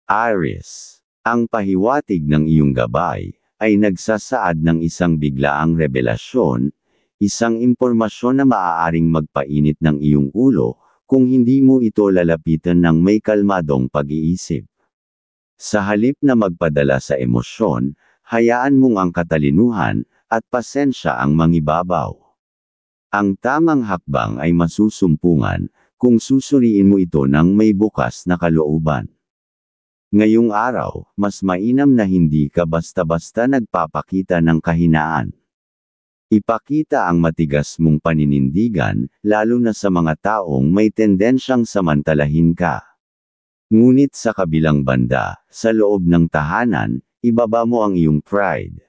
Aries. Ang pahiwatig ng iyong gabay ay nagsasaad ng isang biglaang revelasyon, isang impormasyon na maaaring magpainit ng iyong ulo kung hindi mo ito lalapitan ng may kalmadong pag-iisip. Sa halip na magpadala sa emosyon, hayaan mong ang katalinuhan at pasensya ang mangibabaw. Ang tamang hakbang ay masusumpungan kung susuriin mo ito ng may bukas na kalooban. Ngayong araw, mas mainam na hindi ka basta-basta nagpapakita ng kahinaan. Ipakita ang matigas mong paninindigan, lalo na sa mga taong may tendensyang samantalahin ka. Ngunit sa kabilang banda, sa loob ng tahanan, ibaba mo ang iyong pride.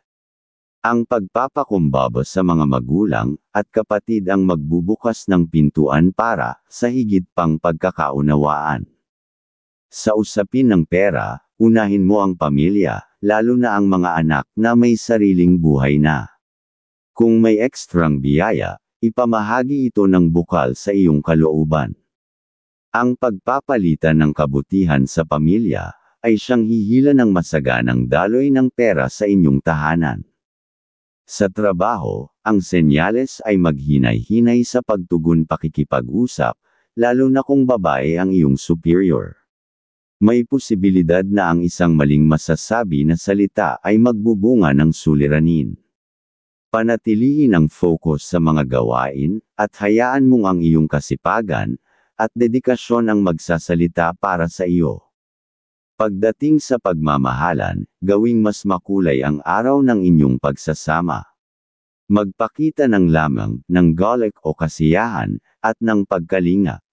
Ang pagpapakumbaba sa mga magulang at kapatid ang magbubukas ng pintuan para sa higit pang pagkakaunawaan. Sa usapin ng pera, unahin mo ang pamilya, lalo na ang mga anak na may sariling buhay na. Kung may ekstrang biyaya, ipamahagi ito ng bukal sa iyong kalooban. Ang pagpapalitan ng kabutihan sa pamilya ay siyang hihila ng masaganang daloy ng pera sa inyong tahanan. Sa trabaho, ang senyales ay maghinay-hinay sa pagtugon pakikipag-usap, lalo na kung babae ang iyong superior. May posibilidad na ang isang maling masasabi na salita ay magbubunga ng suliranin. Panatilihin ang focus sa mga gawain, at hayaan mong ang iyong kasipagan at dedikasyon ang magsasalita para sa iyo. Pagdating sa pagmamahalan, gawing mas makulay ang araw ng inyong pagsasama. Magpakita ng lamang, ng galak o kasiyahan, at ng pagkalinga.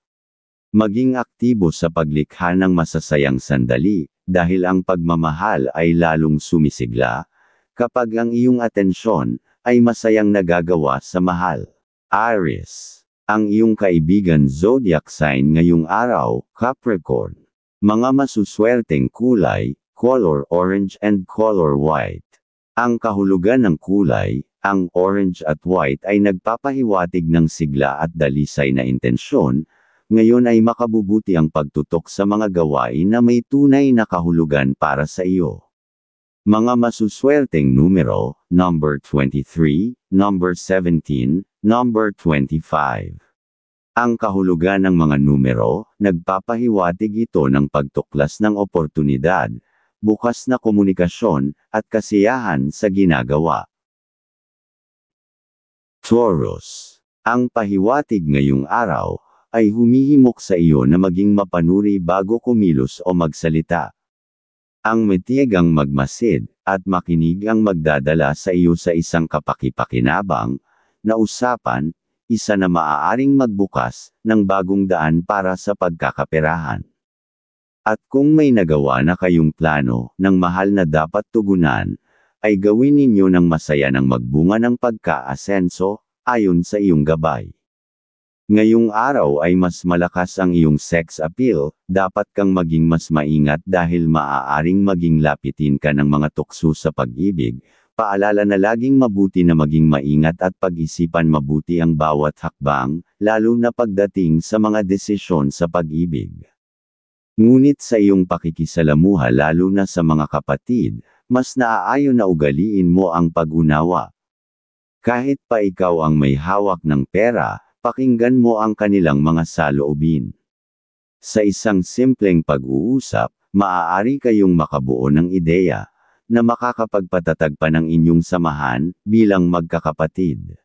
Maging aktibo sa paglikha ng masasayang sandali, dahil ang pagmamahal ay lalong sumisigla, kapag ang iyong atensyon ay masayang nagagawa sa mahal. Aries. Ang iyong kaibigan zodiac sign ngayong araw, Capricorn. Mga masuswerteng kulay, color orange and color white. Ang kahulugan ng kulay, ang orange at white ay nagpapahiwatig ng sigla at dalisay na intensyon. Ngayon ay makabubuti ang pagtutok sa mga gawain na may tunay na kahulugan para sa iyo. Mga masuswerteng numero, number 23, number 17, number 25. Ang kahulugan ng mga numero, nagpapahiwatig ito ng pagtuklas ng oportunidad, bukas na komunikasyon, at kasiyahan sa ginagawa. Taurus. Ang pahiwatig ngayong araw ay humihimok sa iyo na maging mapanuri bago kumilos o magsalita. Ang matiyagang magmasid at makinig ang magdadala sa iyo sa isang kapakipakinabang na usapan, isa na maaaring magbukas ng bagong daan para sa pagkakaperahan. At kung may nagawa na kayong plano ng mahal na dapat tugunan, ay gawin ninyo ng masaya ng magbunga ng pagka-asenso, ayon sa iyong gabay. Ngayong araw ay mas malakas ang iyong sex appeal, dapat kang maging mas maingat dahil maaaring maging lapitin ka ng mga tukso sa pag-ibig. Paalala na laging mabuti na maging maingat at pag-isipan mabuti ang bawat hakbang, lalo na pagdating sa mga desisyon sa pag-ibig. Ngunit sa iyong pakikisalamuha lalo na sa mga kapatid, mas naaayon na ugaliin mo ang pag-unawa. Kahit pa ikaw ang may hawak ng pera, pakinggan mo ang kanilang mga saloobin. Sa isang simpleng pag-uusap, maaari kayong makabuo ng ideya na makakapagpatatag pa ng inyong samahan bilang magkakapatid.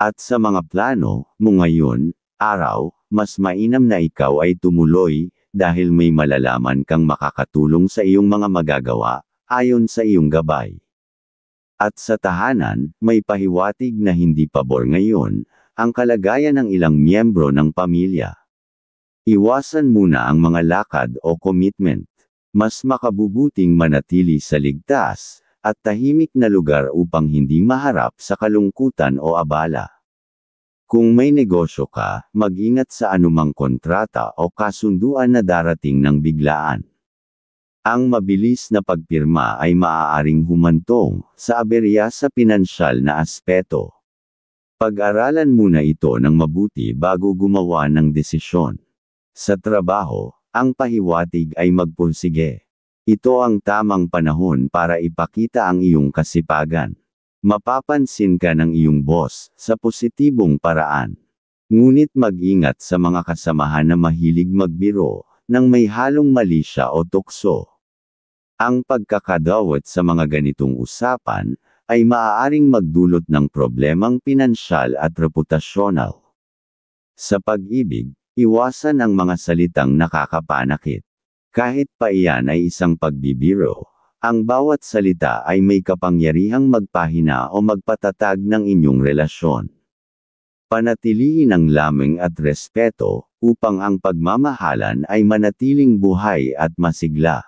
At sa mga plano mo ngayon, araw, mas mainam na ikaw ay tumuloy dahil may malalaman kang makakatulong sa iyong mga magagawa, ayon sa iyong gabay. At sa tahanan, may pahiwatig na hindi pabor ngayon ang kalagayan ng ilang miyembro ng pamilya. Iwasan muna ang mga lakad o commitment. Mas makabubuting manatili sa ligtas at tahimik na lugar upang hindi maharap sa kalungkutan o abala. Kung may negosyo ka, mag-ingat sa anumang kontrata o kasunduan na darating ng biglaan. Ang mabilis na pagpirma ay maaaring humantong sa aberya sa pinansyal na aspeto. Pag-aralan muna ito ng mabuti bago gumawa ng desisyon. Sa trabaho, ang pahiwatig ay magpursige. Ito ang tamang panahon para ipakita ang iyong kasipagan. Mapapansin ka ng iyong boss sa positibong paraan. Ngunit mag-ingat sa mga kasamahan na mahilig magbiro nang may halong malisya o tukso. Ang pagkakadawat sa mga ganitong usapan ay maaaring magdulot ng problemang pinansyal at reputasyonal. Sa pag-ibig, iwasan ang mga salitang nakakapanakit. Kahit pa iyan ay isang pagbibiro, ang bawat salita ay may kapangyarihang magpahina o magpatatag ng inyong relasyon. Panatilihin ang lamang at respeto, upang ang pagmamahalan ay manatiling buhay at masigla.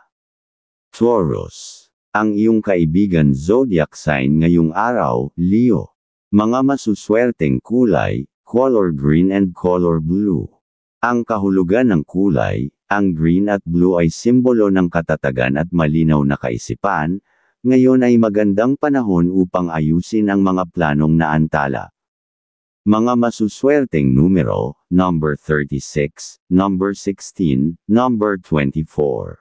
Taurus. Ang iyong kaibigan zodiac sign ngayong araw, Leo. Mga masuswerteng kulay, color green and color blue. Ang kahulugan ng kulay, ang green at blue ay simbolo ng katatagan at malinaw na kaisipan, ngayon ay magandang panahon upang ayusin ang mga planong naantala. Mga masuswerteng numero, number 36, number 16, number 24.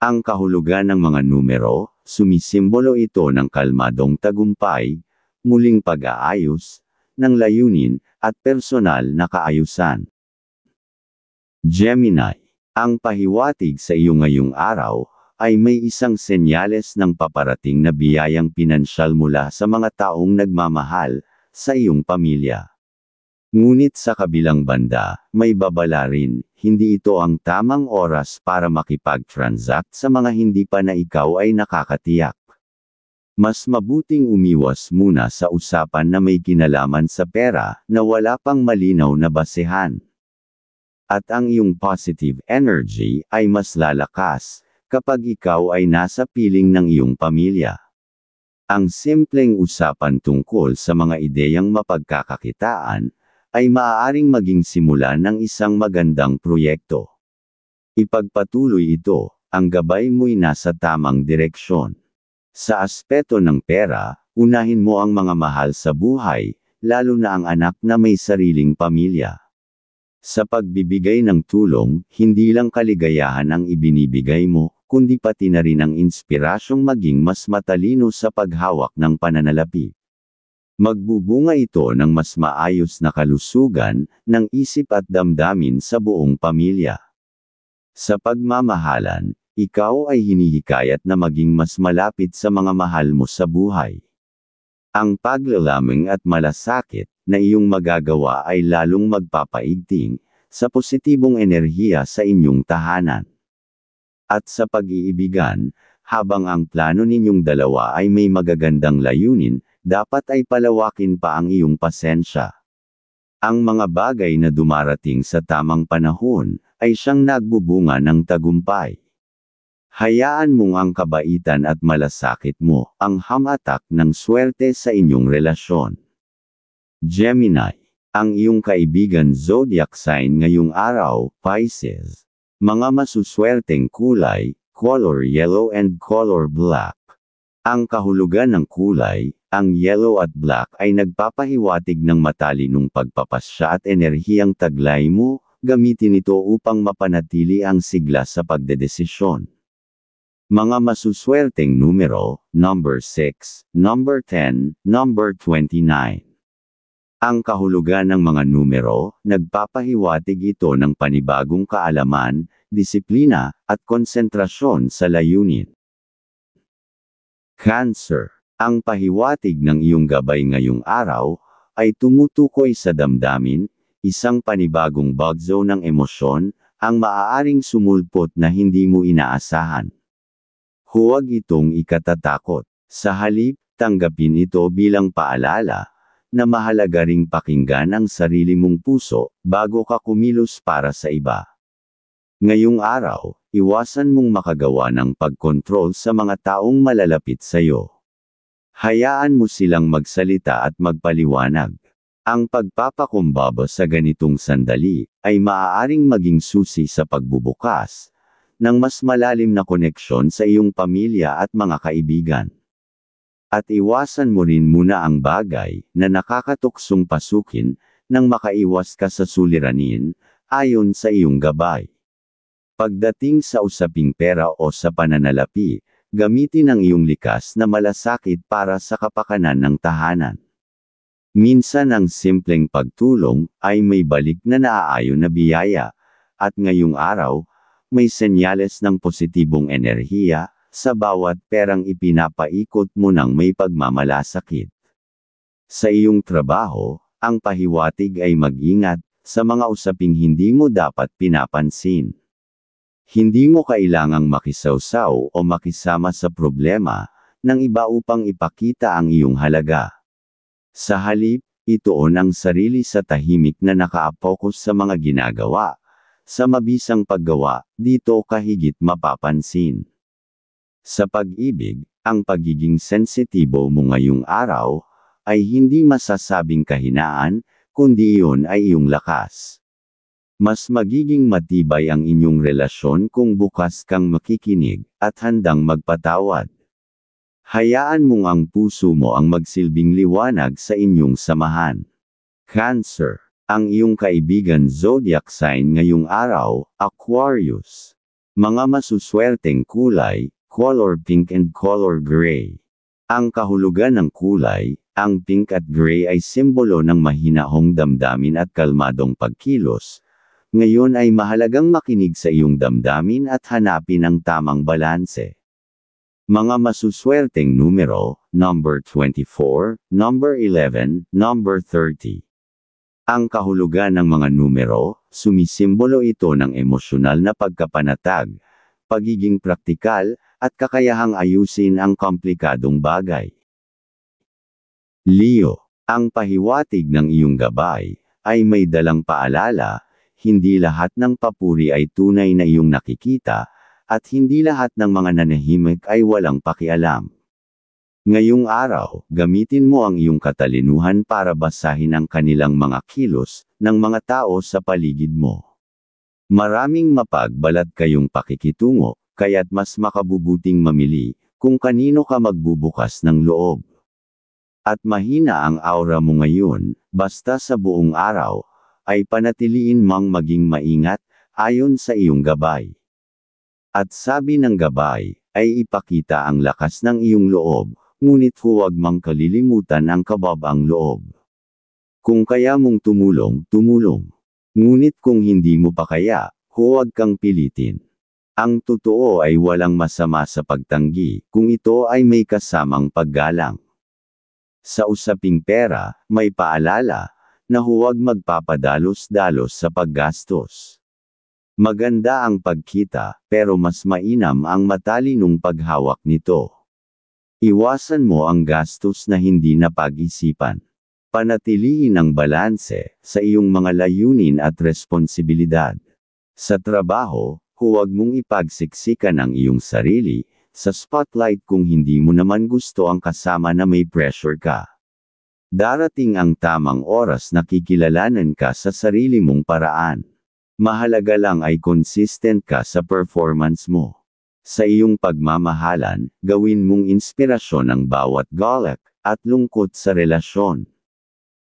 Ang kahulugan ng mga numero, sumisimbolo ito ng kalmadong tagumpay, muling pag-aayos, ng layunin, at personal na kaayusan. Gemini. Ang pahiwatig sa iyo ngayong araw, ay may isang senyales ng paparating na biyayang pinansyal mula sa mga taong nagmamahal, sa iyong pamilya. Ngunit sa kabilang banda, may babala rin, hindi ito ang tamang oras para makipag-transact sa mga hindi pa na ikaw ay nakakatiyak. Mas mabuting umiwas muna sa usapan na may kinalaman sa pera, na wala pang malinaw na basehan. At ang iyong positive energy ay mas lalakas, kapag ikaw ay nasa piling ng iyong pamilya. Ang simpleng usapan tungkol sa mga ideyang mapagkakakitaan, ay maaaring maging simula ng isang magandang proyekto. Ipagpatuloy ito, ang gabay mo'y nasa tamang direksyon. Sa aspeto ng pera, unahin mo ang mga mahal sa buhay, lalo na ang anak na may sariling pamilya. Sa pagbibigay ng tulong, hindi lang kaligayahan ang ibinibigay mo, kundi pati na rin ang inspirasyong maging mas matalino sa paghawak ng pananalapi. Magbubunga ito ng mas maayos na kalusugan, ng isip at damdamin sa buong pamilya. Sa pagmamahalan, ikaw ay hinihikayat na maging mas malapit sa mga mahal mo sa buhay. Ang paglalamig at malasakit, na iyong magagawa ay lalong magpapaigting, sa positibong enerhiya sa inyong tahanan. At sa pag-iibigan, habang ang plano ninyong dalawa ay may magagandang layunin, dapat ay palawakin pa ang iyong pasensya. Ang mga bagay na dumarating sa tamang panahon, ay siyang nagbubunga ng tagumpay. Hayaan mong ang kabaitan at malasakit mo, ang hamatak ng swerte sa inyong relasyon. Gemini. Ang iyong kaibigan zodiac sign ngayong araw, Pisces. Mga masuswerteng kulay, color yellow and color black. Ang kahulugan ng kulay, ang yellow at black ay nagpapahiwatig ng matalinong pagpapasya at enerhiyang taglay mo, gamitin ito upang mapanatili ang sigla sa pagdedesisyon. Mga masuswerteng numero, number 6, number 10, number 29. Ang kahulugan ng mga numero, nagpapahiwatig ito ng panibagong kaalaman, disiplina, at konsentrasyon sa layunin. Cancer. Ang pahiwatig ng iyong gabay ngayong araw, ay tumutukoy sa damdamin, isang panibagong bagzo ng emosyon, ang maaaring sumulpot na hindi mo inaasahan. Huwag itong ikatatakot. Sa halip, tanggapin ito bilang paalala, na mahalaga ring pakinggan ang sarili mong puso, bago ka kumilos para sa iba. Ngayong araw, iwasan mong makagawa ng pagkontrol sa mga taong malalapit sa iyo. Hayaan mo silang magsalita at magpaliwanag. Ang pagpapakumbaba sa ganitong sandali, ay maaaring maging susi sa pagbubukas, ng mas malalim na koneksyon sa iyong pamilya at mga kaibigan. At iwasan mo rin muna ang bagay, na nakakatuksong pasukin, nang makaiwas ka sa suliranin, ayon sa iyong gabay. Pagdating sa usaping pera o sa pananalapi, gamitin ang iyong likas na malasakit para sa kapakanan ng tahanan. Minsan ang simpleng pagtulong ay may balik na naaayon na biyaya, at ngayong araw, may senyales ng positibong enerhiya sa bawat perang ipinapaikot mo ng may pagmamalasakit. Sa iyong trabaho, ang pahiwatig ay mag-ingat sa mga usaping hindi mo dapat pinapansin. Hindi mo kailangang makisawsaw o makisama sa problema ng iba upang ipakita ang iyong halaga. Sa halip, ituon ang sarili sa tahimik na naka-focus sa mga ginagawa. Sa mabisang paggawa, dito ka higit mapapansin. Sa pag-ibig, ang pagiging sensitibo mo ngayong araw, ay hindi masasabing kahinaan, kundi iyon ay iyong lakas. Mas magiging matibay ang inyong relasyon kung bukas kang makikinig, at handang magpatawad. Hayaan mong ang puso mo ang magsilbing liwanag sa inyong samahan. Cancer. Ang iyong kaibigan zodiac sign ngayong araw, Aquarius. Mga masuswerteng kulay, color pink and color gray. Ang kahulugan ng kulay, ang pink at gray ay simbolo ng mahinahong damdamin at kalmadong pagkilos. Ngayon ay mahalagang makinig sa iyong damdamin at hanapin ang tamang balanse. Mga masuswerteng numero, number 24, number 11, number 30. Ang kahulugan ng mga numero, sumisimbolo ito ng emosyonal na pagkapanatag, pagiging praktikal, at kakayahang ayusin ang komplikadong bagay. Leo, ang pahiwatig ng iyong gabay, ay may dalang paalala, hindi lahat ng papuri ay tunay na iyong nakikita, at hindi lahat ng mga nanahimik ay walang pakialam. Ngayong araw, gamitin mo ang iyong katalinuhan para basahin ang kanilang mga kilos ng mga tao sa paligid mo. Maraming mapagbalat kayong pakikitungo, kaya't mas makabubuting mamili kung kanino ka magbubukas ng loob. At mahina ang aura mo ngayon, basta sa buong araw, ay panatiliin mang maging maingat, ayon sa iyong gabay. At sabi ng gabay, ay ipakita ang lakas ng iyong loob, ngunit huwag mang kalilimutan ang kababang loob. Kung kaya mong tumulong, tumulong. Ngunit kung hindi mo pa kaya, huwag kang pilitin. Ang totoo ay walang masama sa pagtanggi, kung ito ay may kasamang paggalang. Sa usaping pera, may paalala, na huwag magpapadalos-dalos sa paggastos. Maganda ang pagkita, pero mas mainam ang matalinong paghawak nito. Iwasan mo ang gastos na hindi napag-isipan. Panatilihin ang balanse sa iyong mga layunin at responsibilidad. Sa trabaho, huwag mong ipagsiksikan ang iyong sarili sa spotlight kung hindi mo naman gusto ang kasama na may pressure ka. Darating ang tamang oras na kikilalanan ka sa sarili mong paraan. Mahalaga lang ay consistent ka sa performance mo. Sa iyong pagmamahalan, gawin mong inspirasyon ang bawat galak at lungkot sa relasyon.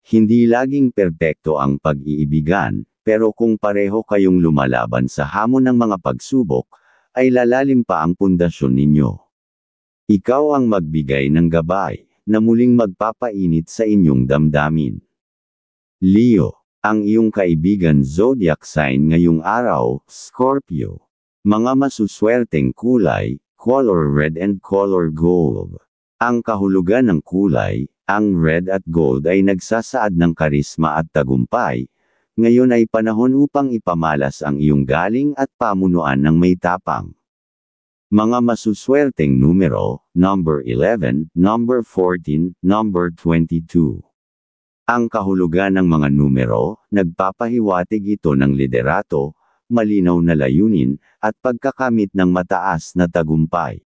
Hindi laging perpekto ang pag-iibigan, pero kung pareho kayong lumalaban sa hamon ng mga pagsubok, ay lalalim pa ang pundasyon ninyo. Ikaw ang magbigay ng gabay, na muling magpapainit sa inyong damdamin. Leo, ang iyong kaibigan zodiac sign ngayong araw, Scorpio. Mga masuswerteng kulay, color red and color gold. Ang kahulugan ng kulay, ang red at gold ay nagsasaad ng karisma at tagumpay. Ngayon ay panahon upang ipamalas ang iyong galing at pamunuan ng may tapang. Mga masuswerteng numero, number 11, number 14, number 22. Ang kahulugan ng mga numero, nagpapahiwatig ito ng liderato, malinaw na layunin, at pagkakamit ng mataas na tagumpay.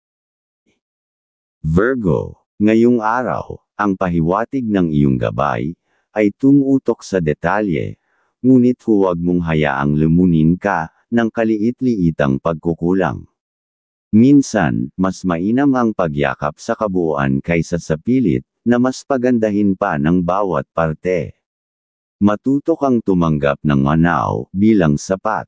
Virgo, ngayong araw, ang pahiwatig ng iyong gabay, ay tumutok sa detalye, ngunit huwag mong hayaang lumunin ka ng kaliit-liitang pagkukulang. Minsan, mas mainam ang pagyakap sa kabuuan kaysa sa pilit, na mas pagandahin pa ng bawat parte. Matuto kang tumanggap ng manaw bilang sapat.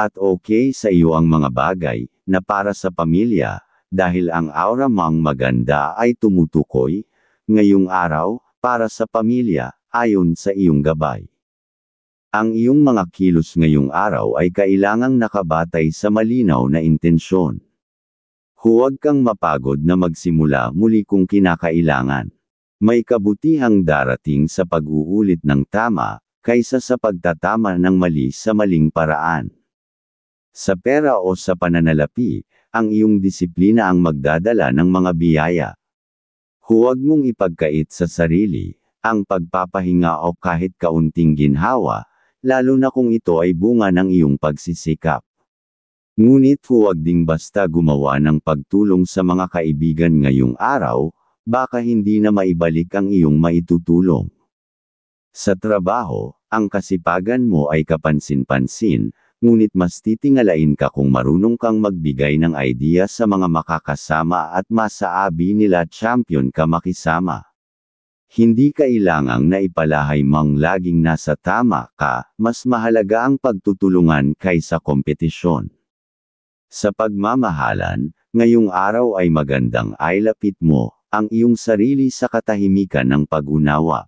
At okay sa iyo ang mga bagay na para sa pamilya, dahil ang aura mong maganda ay tumutukoy, ngayong araw, para sa pamilya, ayon sa iyong gabay. Ang iyong mga kilos ngayong araw ay kailangang nakabatay sa malinaw na intensyon. Huwag kang mapagod na magsimula muli kung kinakailangan. May kabutihang darating sa pag-uulit ng tama, kaysa sa pagtatama ng mali sa maling paraan. Sa pera o sa pananalapi, ang iyong disiplina ang magdadala ng mga biyaya. Huwag mong ipagkait sa sarili ang pagpapahinga o kahit kaunting ginhawa, lalo na kung ito ay bunga ng iyong pagsisikap. Ngunit huwag ding basta gumawa ng pagtulong sa mga kaibigan ngayong araw, baka hindi na maibalik ang iyong maitutulong. Sa trabaho, ang kasipagan mo ay kapansin-pansin, ngunit mas titingalain ka kung marunong kang magbigay ng idea sa mga makakasama at masaabi nila champion ka makisama. Hindi kailangang na ipalahay mong laging nasa tama ka, mas mahalaga ang pagtutulungan kaysa kompetisyon. Sa pagmamahalan, ngayong araw ay magandang ilapit mo ang iyong sarili sa katahimikan ng pag-unawa.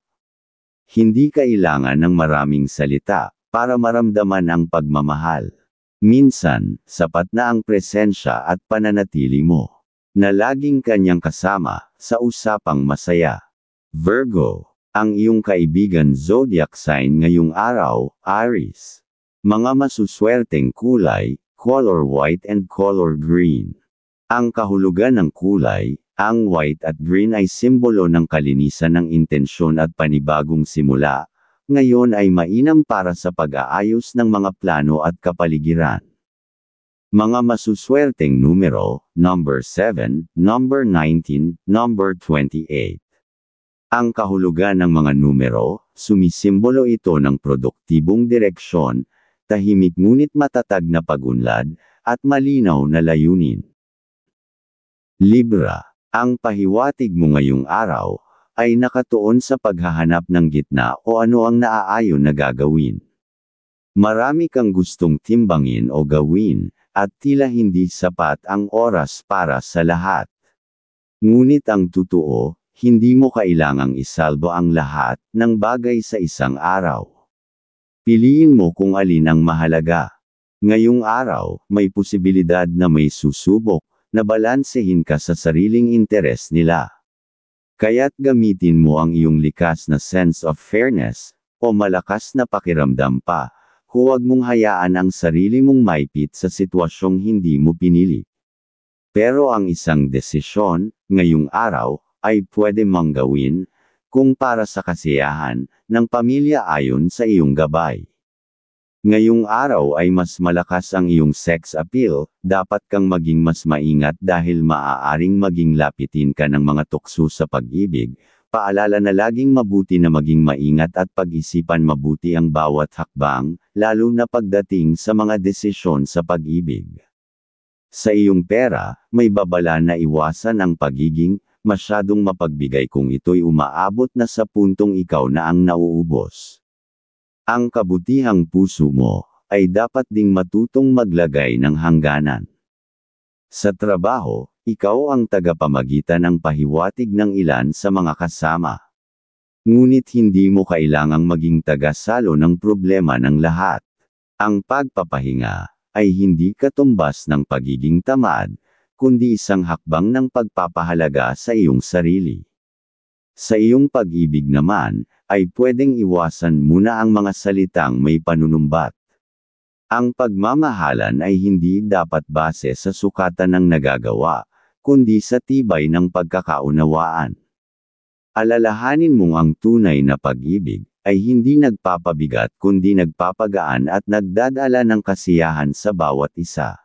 Hindi kailangan ng maraming salita para maramdaman ang pagmamahal. Minsan, sapat na ang presensya at pananatili mo, na laging kanyang kasama sa usapang masaya. Virgo, ang iyong kaibigan zodiac sign ngayong araw, Aries. Mga masuswerteng kulay, color white and color green. Ang kahulugan ng kulay, ang white at green ay simbolo ng kalinisan ng intensyon at panibagong simula, ngayon ay mainam para sa pag-aayos ng mga plano at kapaligiran. Mga masuswerteng numero, number 7, number 19, number 28. Ang kahulugan ng mga numero, sumisimbolo ito ng produktibong direksyon, tahimik ngunit matatag na pag-unlad, at malinaw na layunin. Libra, ang pahiwatig mo ngayong araw, ay nakatuon sa paghahanap ng gitna o ano ang naaayon na gagawin. Marami kang gustong timbangin o gawin, at tila hindi sapat ang oras para sa lahat. Ngunit ang totoo, hindi mo kailangang isalbo ang lahat ng bagay sa isang araw. Piliin mo kung alin ang mahalaga. Ngayong araw, may posibilidad na may susubok na balansehin ka sa sariling interes nila. Kaya't gamitin mo ang iyong likas na sense of fairness, o malakas na pakiramdam pa, huwag mong hayaan ang sarili mong maipit sa sitwasyong hindi mo pinili. Pero ang isang desisyon, ngayong araw, ay pwede mong gawin, kung para sa kasiyahan, ng pamilya ayon sa iyong gabay. Ngayong araw ay mas malakas ang iyong sex appeal, dapat kang maging mas maingat dahil maaaring maging lapitin ka ng mga tukso sa pag-ibig, paalala na laging mabuti na maging maingat at pag-isipan mabuti ang bawat hakbang, lalo na pagdating sa mga desisyon sa pag-ibig. Sa iyong pera, may babala na iwasan ang pagiging masyadong mapagbigay kung ito'y umaabot na sa puntong ikaw na ang nauubos. Ang kabutihang puso mo, ay dapat ding matutong maglagay ng hangganan. Sa trabaho, ikaw ang tagapamagitan ng pahiwatig ng ilan sa mga kasama. Ngunit hindi mo kailangang maging tagasalo ng problema ng lahat. Ang pagpapahinga, ay hindi katumbas ng pagiging tamad, kundi isang hakbang ng pagpapahalaga sa iyong sarili. Sa iyong pag-ibig naman, ay pwedeng iwasan muna ang mga salitang may panunumbat. Ang pagmamahalan ay hindi dapat base sa sukatan ng nagagawa, kundi sa tibay ng pagkakaunawaan. Alalahanin mong ang tunay na pag-ibig, ay hindi nagpapabigat kundi nagpapagaan at nagdadala ng kasiyahan sa bawat isa.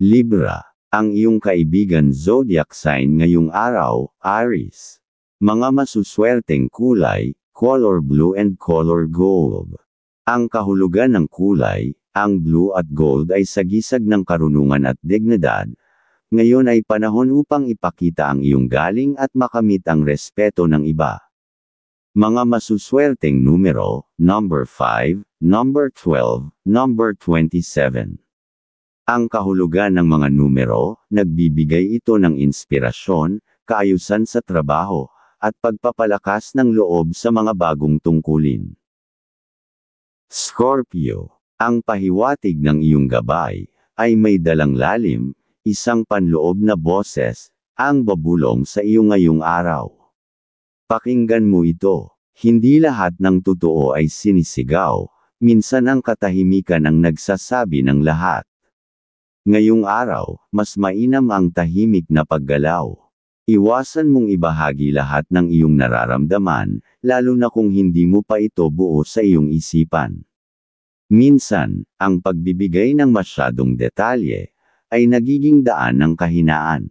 Libra, ang iyong kaibigan zodiac sign ngayong araw, Aries. Mga masuswerteng kulay, color blue and color gold. Ang kahulugan ng kulay, ang blue at gold ay sagisag ng karunungan at dignidad. Ngayon ay panahon upang ipakita ang iyong galing at makamit ang respeto ng iba. Mga masuswerteng numero, number 5, number 12, number 27. Ang kahulugan ng mga numero, nagbibigay ito ng inspirasyon, kaayusan sa trabaho, at pagpapalakas ng loob sa mga bagong tungkulin. Scorpio, ang pahiwatig ng iyong gabay, ay may dalang lalim, isang panloob na boses, ang babulong sa iyo ngayong araw. Pakinggan mo ito, hindi lahat ng totoo ay sinisigaw, minsan ang katahimikan ang nagsasabi ng lahat. Ngayong araw, mas mainam ang tahimik na paggalaw. Iwasan mong ibahagi lahat ng iyong nararamdaman, lalo na kung hindi mo pa ito buo sa iyong isipan. Minsan, ang pagbibigay ng masyadong detalye, ay nagiging daan ng kahinaan.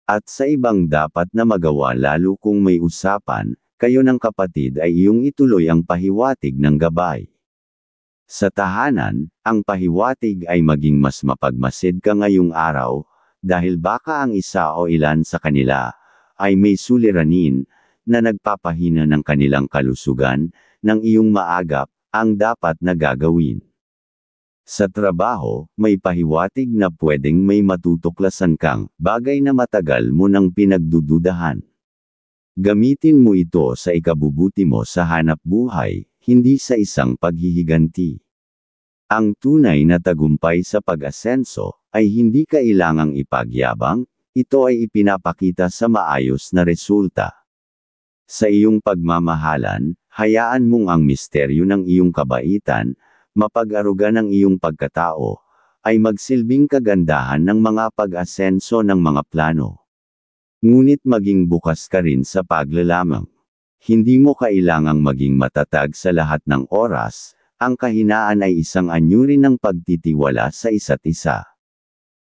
At sa ibang dapat na magawa lalo kung may usapan, kayo ng kapatid ay iyong ituloy ang pahiwatig ng gabay. Sa tahanan, ang pahiwatig ay maging mas mapagmasid ka ngayong araw, dahil baka ang isa o ilan sa kanila, ay may suliranin, na nagpapahina ng kanilang kalusugan, ng iyong maagap, ang dapat na gagawin. Sa trabaho, may pahiwatig na pwedeng may matutuklasan kang bagay na matagal mo nang pinagdududahan. Gamitin mo ito sa ikabubuti mo sa hanap buhay, hindi sa isang paghihiganti. Ang tunay na tagumpay sa pag-asenso ay hindi kailangang ipagyabang, ito ay ipinapakita sa maayos na resulta. Sa iyong pagmamahalan, hayaan mong ang misteryo ng iyong kabaitan, mapag-aruga ng iyong pagkatao, ay magsilbing kagandahan ng mga pag-asenso ng mga plano. Ngunit maging bukas ka rin sa paglalamang. Hindi mo kailangang maging matatag sa lahat ng oras, ang kahinaan ay isang anyo rin ng pagtitiwala sa isa't isa.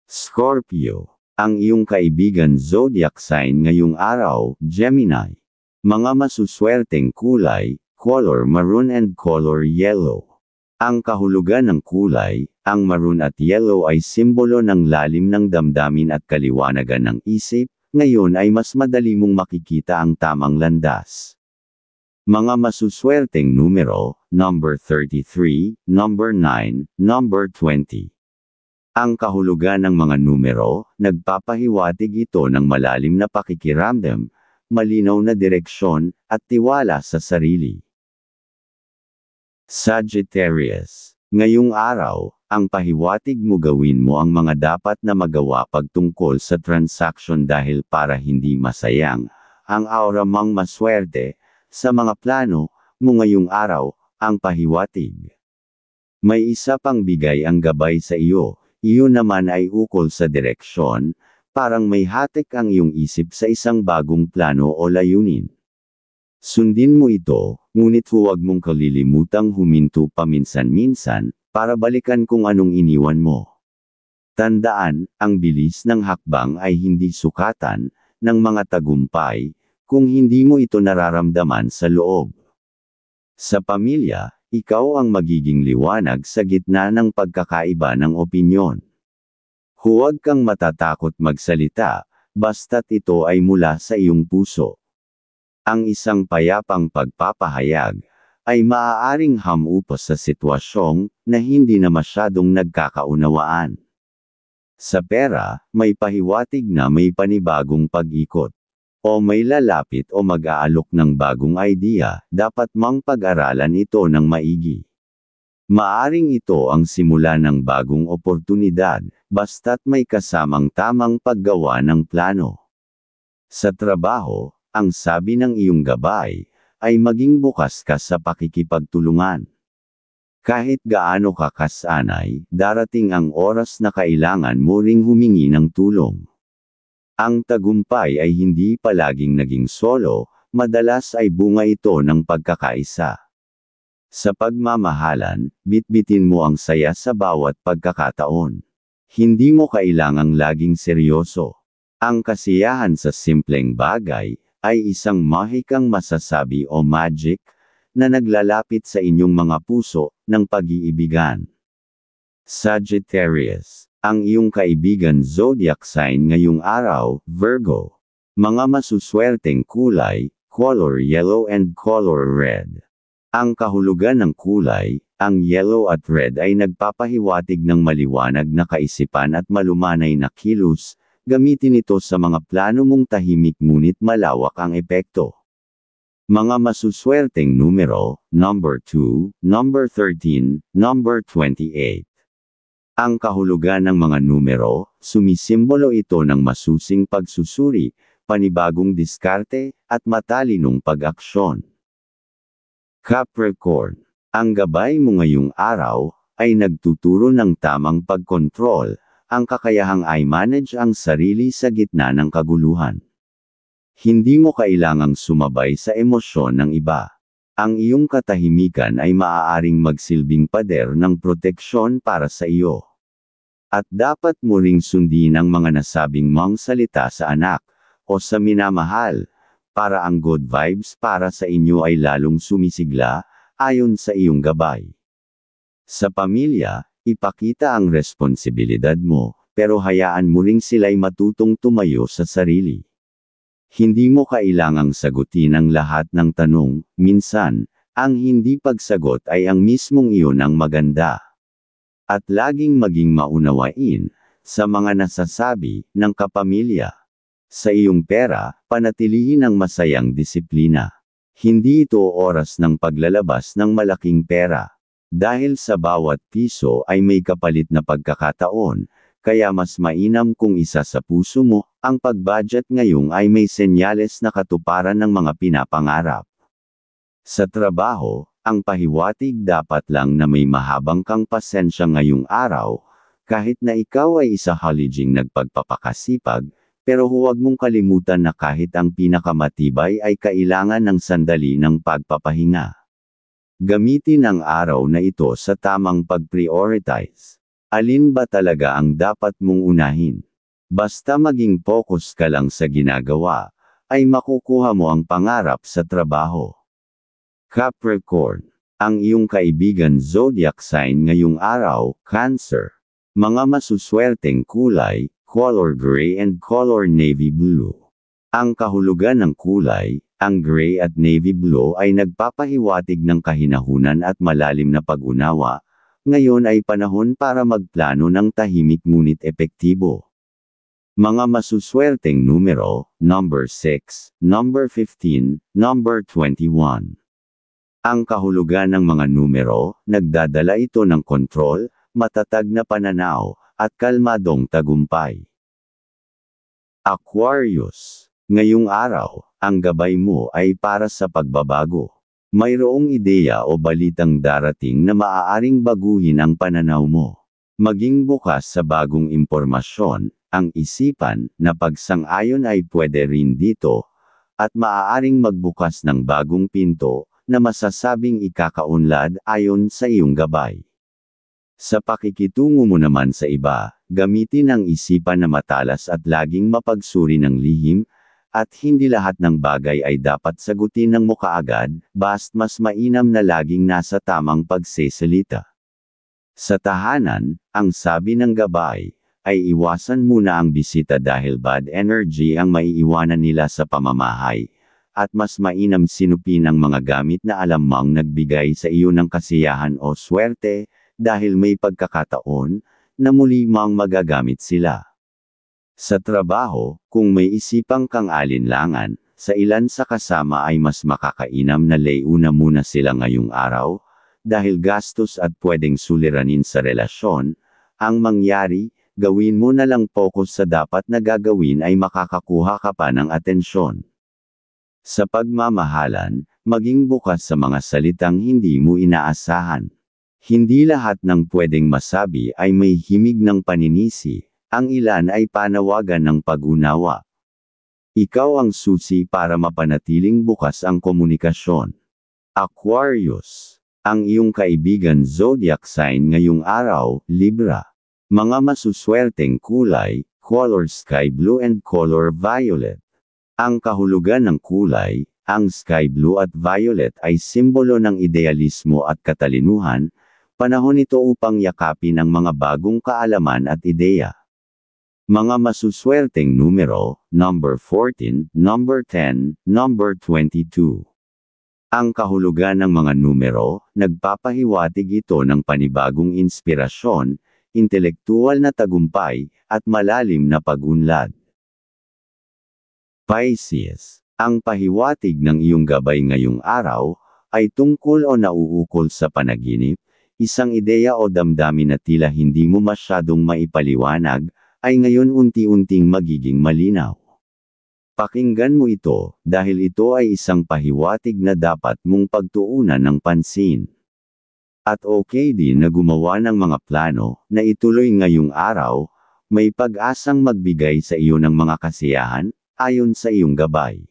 Scorpio, ang iyong kaibigan zodiac sign ngayong araw, Gemini. Mga masuswerteng kulay, color maroon and color yellow. Ang kahulugan ng kulay, ang maroon at yellow ay simbolo ng lalim ng damdamin at kaliwanagan ng isip, ngayon ay mas madali mong makikita ang tamang landas. Mga masuswerteng numero, number 33, number 9, number 20. Ang kahulugan ng mga numero, nagpapahiwatig ito ng malalim na pakikiramdam, malinaw na direksyon, at tiwala sa sarili. Sagittarius, ngayong araw, ang pahiwatig mo gawin mo ang mga dapat na magawa pagtungkol sa transaction dahil para hindi masayang, ang aura mang maswerte, sa mga plano mo ngayong araw, ang pahiwatig. May isa pang bigay ang gabay sa iyo, iyon naman ay ukol sa direksyon, parang may hatik ang iyong isip sa isang bagong plano o layunin. Sundin mo ito, ngunit huwag mong kalilimutang huminto paminsan-minsan, para balikan kung anong iniwan mo. Tandaan, ang bilis ng hakbang ay hindi sukatan, ng mga tagumpay, kung hindi mo ito nararamdaman sa loob. Sa pamilya, ikaw ang magiging liwanag sa gitna ng pagkakaiba ng opinyon. Huwag kang matatakot magsalita, basta't ito ay mula sa iyong puso. Ang isang payapang pagpapahayag, ay maaaring hamupos sa sitwasyong, na hindi na masyadong nagkakaunawaan. Sa pera, may pahiwatig na may panibagong pag-ikot. O may lalapit o mag-aalok ng bagong idea, dapat mang pag-aralan ito ng maigi. Maaring ito ang simula ng bagong oportunidad, basta't may kasamang tamang paggawa ng plano. Sa trabaho, ang sabi ng iyong gabay, ay maging bukas ka sa pakikipagtulungan. Kahit gaano ka kasanay, darating ang oras na kailangan mo ring humingi ng tulong. Ang tagumpay ay hindi palaging naging solo, madalas ay bunga ito ng pagkakaisa. Sa pagmamahalan, bitbitin mo ang saya sa bawat pagkakataon. Hindi mo kailangang laging seryoso. Ang kasiyahan sa simpleng bagay, ay isang mahikang masasabi o magic, na naglalapit sa inyong mga puso, ng pag-iibigan. Sagittarius, ang iyong kaibigan zodiac sign ngayong araw, Virgo. Mga masuswerteng kulay, color yellow and color red. Ang kahulugan ng kulay, Ang yellow at red ay nagpapahiwatig ng maliwanag na kaisipan at malumanay na kilos, gamitin ito sa mga plano mong tahimik ngunit malawak ang epekto. Mga masuswerteng numero, number 2, number 13, number 28. Ang kahulugan ng mga numero, sumisimbolo ito ng masusing pagsusuri, panibagong diskarte, at matalinong pag-aksyon. Capricorn. Ang gabay mo ngayong araw, ay nagtuturo ng tamang pagkontrol, ang kakayahang i-manage ang sarili sa gitna ng kaguluhan. Hindi mo kailangang sumabay sa emosyon ng iba. Ang iyong katahimikan ay maaaring magsilbing pader ng proteksyon para sa iyo. At dapat mo ring sundin ang mga nasabing mong salita sa anak, o sa minamahal, para ang good vibes para sa inyo ay lalong sumisigla, ayon sa iyong gabay. Sa pamilya, ipakita ang responsibilidad mo, pero hayaan mo ring sila'y matutong tumayo sa sarili. Hindi mo kailangang sagutin ang lahat ng tanong, minsan, ang hindi pagsagot ay ang mismong iyon ang maganda. At laging maging maunawain, sa mga nasasabi, ng kapamilya. Sa iyong pera, panatilihin ang masayang disiplina. Hindi ito oras ng paglalabas ng malaking pera. Dahil sa bawat piso ay may kapalit na pagkakataon, kaya mas mainam kung isa sa puso mo, ang pag-budget ngayong ay may senyales na katuparan ng mga pinapangarap. Sa trabaho, ang pahiwatig dapat lang na may mahabang kang pasensya ngayong araw, kahit na ikaw ay isa halijing nagpagpapakasipag, pero huwag mong kalimutan na kahit ang pinakamatibay ay kailangan ng sandali ng pagpapahinga. Gamitin ang araw na ito sa tamang pag-prioritize. Alin ba talaga ang dapat mong unahin? Basta maging focus ka lang sa ginagawa, ay makukuha mo ang pangarap sa trabaho. Capricorn. Ang iyong kaibigan zodiac sign ngayong araw, Cancer. Mga masuswerteng kulay, color gray and color navy blue. Ang kahulugan ng kulay, ang gray at navy blue ay nagpapahiwatig ng kahinahunan at malalim na pag-unawa. Ngayon ay panahon para magplano ng tahimik ngunit epektibo. Mga masuswerteng numero, number 6, number 15, number 21. Ang kahulugan ng mga numero, nagdadala ito ng kontrol, matatag na pananaw, at kalmadong tagumpay. Aquarius. Ngayong araw, ang gabay mo ay para sa pagbabago. Mayroong ideya o balitang darating na maaaring baguhin ang pananaw mo. Maging bukas sa bagong impormasyon, ang isipan, na pagsang-ayon ay pwede rin dito, at maaaring magbukas ng bagong pinto, na masasabing ikakaunlad ayon sa iyong gabay. Sa pakikitungo mo naman sa iba, gamitin ang isipan na matalas at laging mapagsuri ng lihim, at hindi lahat ng bagay ay dapat sagutin ng kaagad, bast mas mainam na laging nasa tamang pagsesalita. Sa tahanan, ang sabi ng gabay, ay iwasan muna ang bisita dahil bad energy ang maiiwanan nila sa pamamahay, at mas mainam sinupin ang mga gamit na alam mong nagbigay sa iyo ng kasiyahan o swerte, dahil may pagkakataon, na muli mong magagamit sila. Sa trabaho, kung may isipang kang alinlangan, sa ilan sa kasama ay mas makakainam na layuna muna sila ngayong araw, dahil gastos at pwedeng suliranin sa relasyon, ang mangyari, gawin mo na lang focus sa dapat na gagawin ay makakakuha ka pa ng atensyon. Sa pagmamahalan, maging bukas sa mga salitang hindi mo inaasahan. Hindi lahat ng pwedeng masabi ay may himig ng paninisi. Ang ilan ay panawagan ng pag-unawa. Ikaw ang susi para mapanatiling bukas ang komunikasyon. Aquarius. Ang iyong kaibigan zodiac sign ngayong araw, Libra. Mga masuswerteng kulay, color sky blue and color violet. Ang kahulugan ng kulay, ang sky blue at violet ay simbolo ng idealismo at katalinuhan, panahon ito upang yakapin ang mga bagong kaalaman at ideya. Mga masuswerteng numero, number 14, number 10, number 22. Ang kahulugan ng mga numero, nagpapahiwatig ito ng panibagong inspirasyon, intelektuwal na tagumpay, at malalim na pag-unlad. Pisces, ang pahiwatig ng iyong gabay ngayong araw, ay tungkol o nauukol sa panaginip, isang ideya o damdamin na tila hindi mo masyadong maipaliwanag, ay ngayon unti-unting magiging malinaw. Pakinggan mo ito, dahil ito ay isang pahiwatig na dapat mong pagtuunan ng pansin. At okay din na gumawa ng mga plano, na ituloy ngayong araw, may pag-asang magbigay sa iyo ng mga kasiyahan, ayon sa iyong gabay.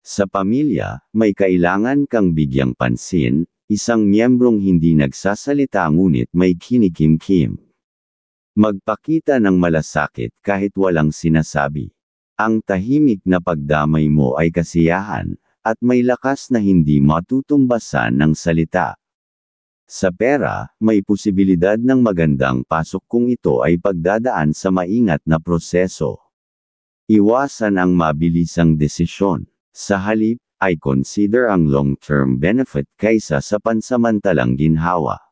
Sa pamilya, may kailangan kang bigyang pansin, isang miyembrong hindi nagsasalita ngunit may kinikim-kim. Magpakita ng malasakit kahit walang sinasabi. Ang tahimik na pagdamay mo ay kasiyahan, at may lakas na hindi matutumbasan ng salita. Sa pera, may posibilidad ng magandang pasok kung ito ay pagdadaan sa maingat na proseso. Iwasan ang mabilisang desisyon. Sa halip, ay consider ang long-term benefit kaysa sa pansamantalang ginhawa.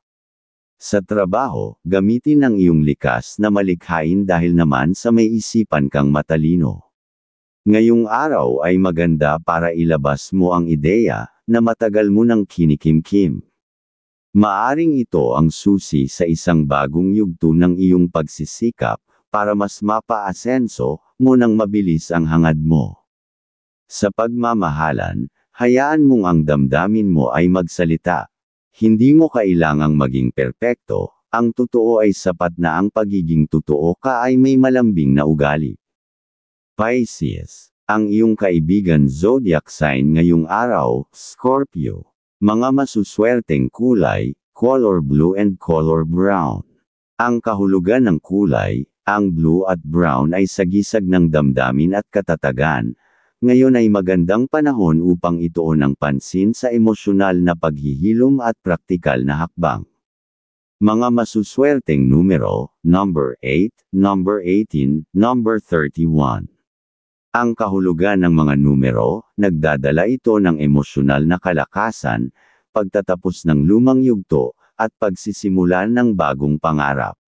Sa trabaho, gamitin ang iyong likas na malikhain dahil naman sa may isipan kang matalino. Ngayong araw ay maganda para ilabas mo ang ideya na matagal mo nang kinikimkim. Maaring ito ang susi sa isang bagong yugto ng iyong pagsisikap para mas mapaasenso mo nang mabilis ang hangad mo. Sa pagmamahalan, hayaan mong ang damdamin mo ay magsalita. Hindi mo kailangang maging perpekto, ang totoo ay sapat na ang pagiging totoo ka ay may malambing na ugali. Pisces, ang iyong kaibigan zodiac sign ngayong araw, Scorpio. Mga masuswerteng kulay, color blue and color brown. Ang kahulugan ng kulay, ang blue at brown ay sagisag ng damdamin at katatagan. Ngayon ay magandang panahon upang ituon ang pansin sa emosyonal na paghihilom at praktikal na hakbang. Mga masuswerteng numero, number 8, number 18, number 31. Ang kahulugan ng mga numero, nagdadala ito ng emosyonal na kalakasan, pagtatapos ng lumang yugto, at pagsisimulan ng bagong pangarap.